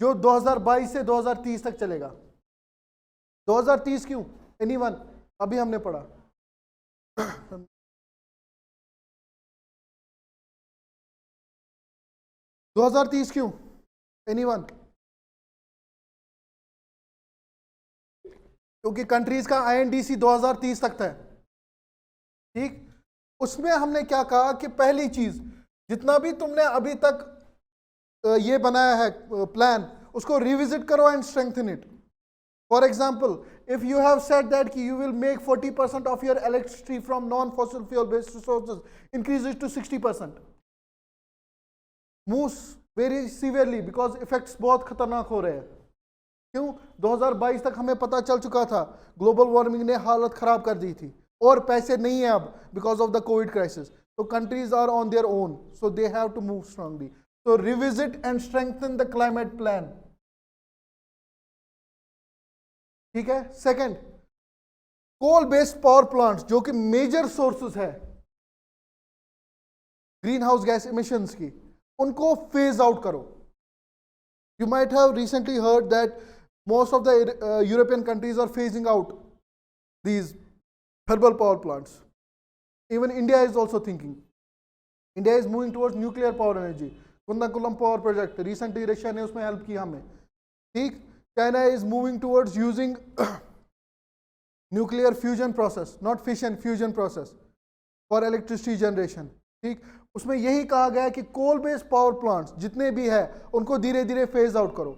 जो 2022 से 2030 तक चलेगा। 2030 क्यों? एनीवन? अभी हमने पढ़ा 2030 क्यों? एनीवन? क्योंकि कंट्रीज का आईएनडीसी 2030 तक था। ठीक, उसमें हमने क्या कहा कि पहली चीज, जितना भी तुमने अभी तक ये बनाया है प्लान, उसको रिविजिट करो and strengthen it. For example, if you have said that you will make 40% of your electricity from non-fossil fuel based resources, increase it to 60%. Moves very severely because effects बहुत खतरनाक हो रहे हैं। क्यों? 2022 तक हमें पता चल चुका था, ग्लोबल वार्मिंग ने हालत खराब कर दी थी और पैसे नहीं है अब because of the COVID crisis. तो countries are on their own, so they have to move strongly. So revisit and strengthen the climate plan. ठीक है। Second, coal based power plants जो कि मेजर सोर्सेस है ग्रीन हाउस गैस इमिशंस की, उनको phase out करो। You might have recently heard that most of the European countries are phasing out these thermal power plants. Even India is also thinking, India is moving towards nuclear power energy. Kudankulam power project recently Russia ने उसमें help किया हमें। ठीक, China is moving towards using nuclear fusion process, not fission, fusion process for electricity generation. ठीक, उसमें यही कहा गया है कि कोल बेस्ड पावर प्लांट्स जितने भी है उनको धीरे धीरे फेज आउट करो।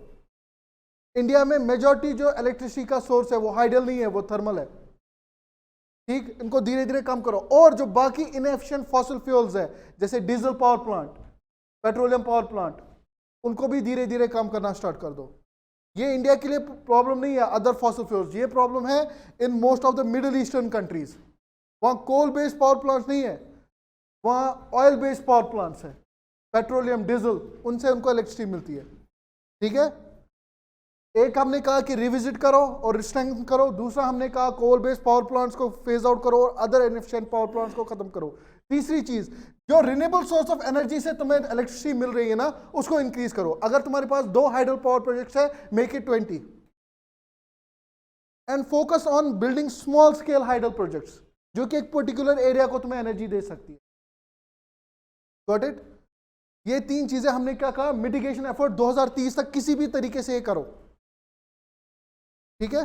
इंडिया में मेजॉरिटी जो इलेक्ट्रिसिटी का सोर्स है वो हाइडल नहीं है, वो थर्मल है। ठीक, इनको धीरे धीरे कम करो। और जो बाकी इनएफिशिएंट फॉसिल फ्यूल्स है जैसे diesel power plant, petroleum power plant, उनको भी धीरे धीरे कम करना स्टार्ट कर दो। ये इंडिया के लिए प्रॉब्लम नहीं है अदर फॉसिल फ्यूल्स, ये प्रॉब्लम है in most of the middle eastern countries. वहाँ कोल बेस्ड पावर प्लांट्स नहीं है, वहाँ ऑयल बेस्ड पावर प्लांट्स है, पेट्रोलियम, डीजल, उनसे उनको इलेक्ट्रिसिटी मिलती है। ठीक है, एक हमने कहा कि रिविजिट करो और स्ट्रेंथन करो, दूसरा हमने कहा कोल बेस्ड पावर प्लांट्स को फेज आउट करो और अदर इनएफिशिएंट पावर प्लांट्स को खत्म करो। तीसरी चीज, जो रिन्यूएबल सोर्स ऑफ एनर्जी से तुम्हें इलेक्ट्रिसिटी मिल रही है ना, उसको इंक्रीज करो। अगर तुम्हारे पास 2 हाइडल पावर प्रोजेक्ट्स है, make it 20 and focus on building small scale hydel projects जो कि एक पर्टिकुलर एरिया को तुम्हें एनर्जी दे सकती है। Got it? ये 3 चीजें हमने क्या कहा, मिटिगेशन एफर्ट 2030 तक किसी भी तरीके से ये करो। ठीक है,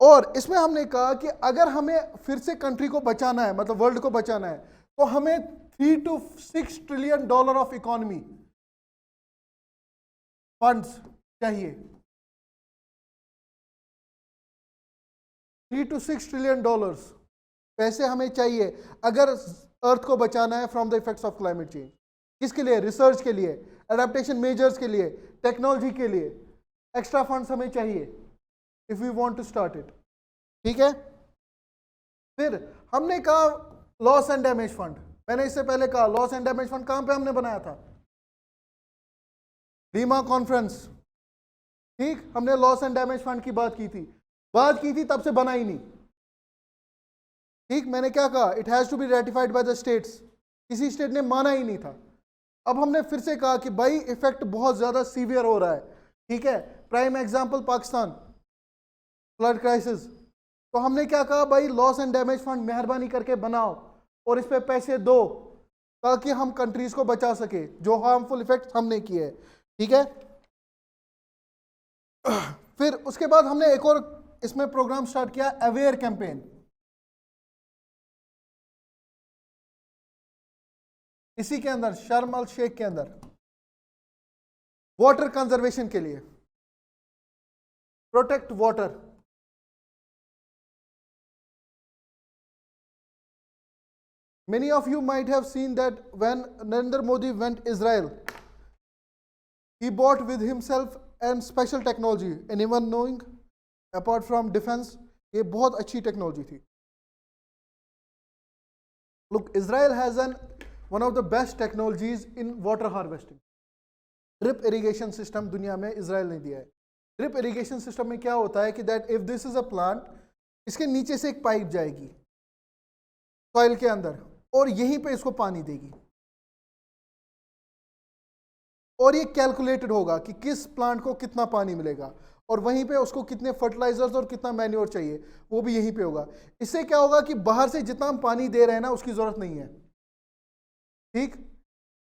और इसमें हमने कहा कि अगर हमें फिर से कंट्री को बचाना है, मतलब वर्ल्ड को बचाना है, तो हमें 3 to 6 trillion dollar of economy funds चाहिए। 3 to 6 ट्रिलियन डॉलर्स पैसे हमें चाहिए अगर अर्थ को बचाना है from the effects of climate change. किसके लिए? रिसर्च के लिए, एडेप्टेशन मेजर्स के लिए, टेक्नोलॉजी के लिए। एक्स्ट्रा फंड्स हमें चाहिए if we want to start it. ठीक है, फिर हमने कहा लॉस एंड डैमेज फंड। मैंने इससे पहले कहा लॉस एंड डैमेज फंड कहां पे हमने बनाया था? Lima conference. ठीक, हमने लॉस एंड डैमेज फंड की बात की थी, तब से बना ही नहीं। ठीक, मैंने क्या कहा, it has to be ratified by the states. किसी स्टेट ने माना ही नहीं था। अब हमने फिर से कहा कि भाई इफेक्ट बहुत ज्यादा सीवियर हो रहा है। ठीक है, prime example Pakistan, flood crisis. तो हमने क्या कहा, भाई लॉस एंड डैमेज फंड मेहरबानी करके बनाओ और इस पे पैसे दो ताकि हम कंट्रीज को बचा सके जो हार्मफुल इफेक्ट हमने किए। ठीक है, फिर उसके बाद हमने एक और इसमें प्रोग्राम स्टार्ट किया, अवेयर कैंपेन। इसी के अंदर शर्म अल शेख के अंदर वाटर कंजर्वेशन के लिए, protect water. Many of you might have seen that when Narendra Modi went Israel, he brought with himself and special technology. Anyone knowing? Apart from defense, ये बहुत अच्छी टेक्नोलॉजी थी। Look, Israel has one of the best technologies in water harvesting. Drip irrigation system दुनिया में Israel ने दिया है। Drip irrigation system में क्या होता है कि that if this is a plant, इसके नीचे से एक पाइप जाएगी सॉइल के अंदर और यहीं पे इसको पानी देगी। और ये कैलकुलेटेड होगा कि किस प्लांट को कितना पानी मिलेगा, और वहीं पे उसको कितने फर्टिलाइजर्स और कितना मैन्योर चाहिए वो भी यहीं पे होगा। इससे क्या होगा कि बाहर से जितना हम पानी दे रहे हैं ना उसकी जरूरत नहीं है, ठीक।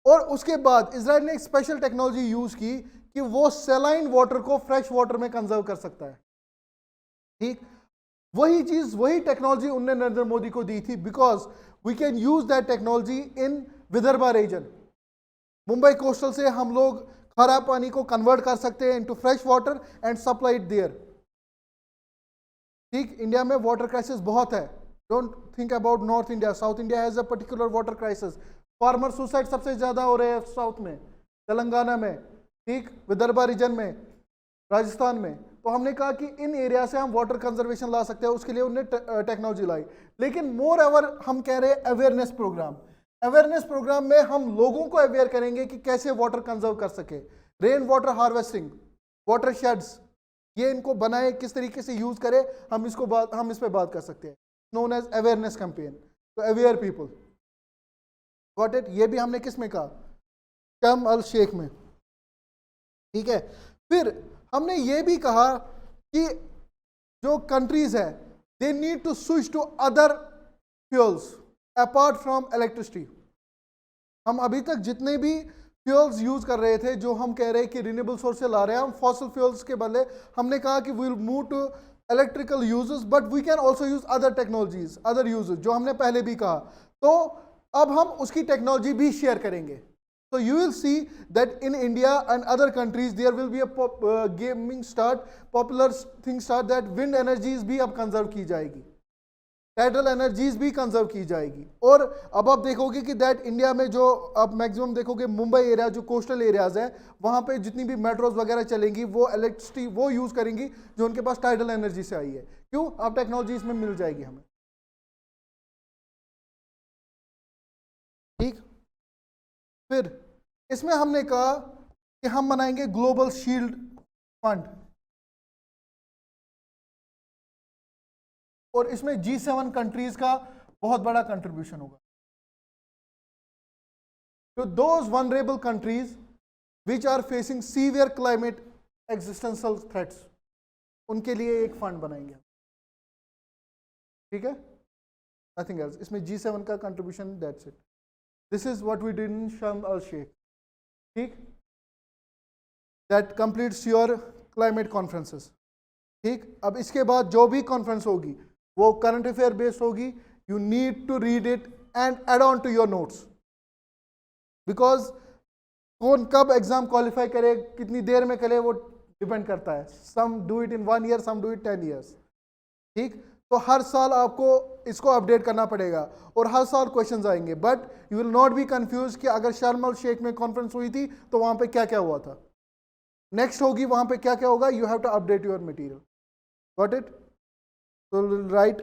और उसके बाद इजराइल ने एक स्पेशल टेक्नोलॉजी यूज की कि वो सेलाइन वाटर को फ्रेश वाटर में कंजर्व कर सकता है, ठीक। वही चीज, वही टेक्नोलॉजी उनने नरेंद्र मोदी को दी थी, because we can use that technology in Vidarbha region. Mumbai coastal से हम लोग खराब पानी को कन्वर्ट कर सकते हैं into fresh water and supply it there, ठीक। इंडिया में वाटर क्राइसिस बहुत है, don't think about north India, south India has a particular water crisis. Farmer suicide सबसे ज्यादा हो रहे हैं साउथ में, तेलंगाना में, ठीक, विदर्भा रीजन में, राजस्थान में। तो हमने कहा कि इन एरिया से हम वाटर कंजर्वेशन ला सकते हैं, उसके लिए उन्होंने टेक्नोलॉजी लाई। लेकिन मोर एवर हम कह रहे हैं अवेयरनेस प्रोग्राम। अवेयरनेस प्रोग्राम में हम लोगों को अवेयर करेंगे कि कैसे वाटर कंजर्व कर सके। Rain water harvesting, water shades, ये इनको बनाए, किस तरीके से यूज करे, हम इस पे बात कर सकते हैं। नोन एज अवेयरनेस कैंपेन, तो अवेयर पीपल, गॉट इट। ये भी हमने किस में कहा, शर्म अल शेख में, ठीक है। फिर हमने ये भी कहा कि जो कंट्रीज है they need to switch to other fuels apart from electricity. हम अभी तक जितने भी फ्यूल्स यूज कर रहे थे, जो हम कह रहे हैं कि रिन्यूएबल सोर्स से ला रहे हैं, हम फॉसिल फ्यूल्स के बदले हमने कहा कि we will move to electrical uses, but we can also use other technologies, other uses, जो हमने पहले भी कहा। तो अब हम उसकी टेक्नोलॉजी भी शेयर करेंगे। So you will see that in India and other countries there will be a popular thing start that wind energies भी अब कंजर्व की जाएगी, टाइडल एनर्जीज भी कंजर्व की जाएगी। और अब आप देखोगे कि दैट इंडिया में जो आप मैक्सिमम देखोगे मुंबई एरिया, जो कोस्टल एरियाज है, वहां पे जितनी भी मेट्रोज वगैरह चलेंगी वो इलेक्ट्रिसिटी वो यूज करेंगी जो उनके पास टाइडल एनर्जी से आई है। क्यों? अब टेक्नोलॉजी इसमें मिल जाएगी हमें, ठीक। फिर इसमें हमने कहा कि हम बनाएंगे ग्लोबल शील्ड फंड, और इसमें G7 कंट्रीज का बहुत बड़ा कंट्रीब्यूशन होगा। तो those vulnerable countries which are facing severe climate existential threats, उनके लिए एक फंड बनाएंगे, ठीक है, नथिंग एल्स। इसमें G7 का contribution, that's it. This is what we did in Sharm el Sheikh, ठीक। That completes your climate conferences, ठीक। अब इसके बाद जो भी कॉन्फ्रेंस होगी वो करंट अफेयर बेस्ड होगी। You need to read it and add on to your notes, because कौन कब एग्जाम क्वालिफाई करे, कितनी देर में करे, वो डिपेंड करता है। Some do it in 1 year, some do it 10 years, ठीक। तो हर साल आपको इसको अपडेट करना पड़ेगा और हर साल क्वेश्चंस आएंगे, but you will not be confuse कि अगर शर्म अल शेख में कॉन्फ्रेंस हुई थी तो वहां पे क्या क्या हुआ था, नेक्स्ट होगी वहां पे क्या क्या होगा। You have to update your material, got it. So we'll write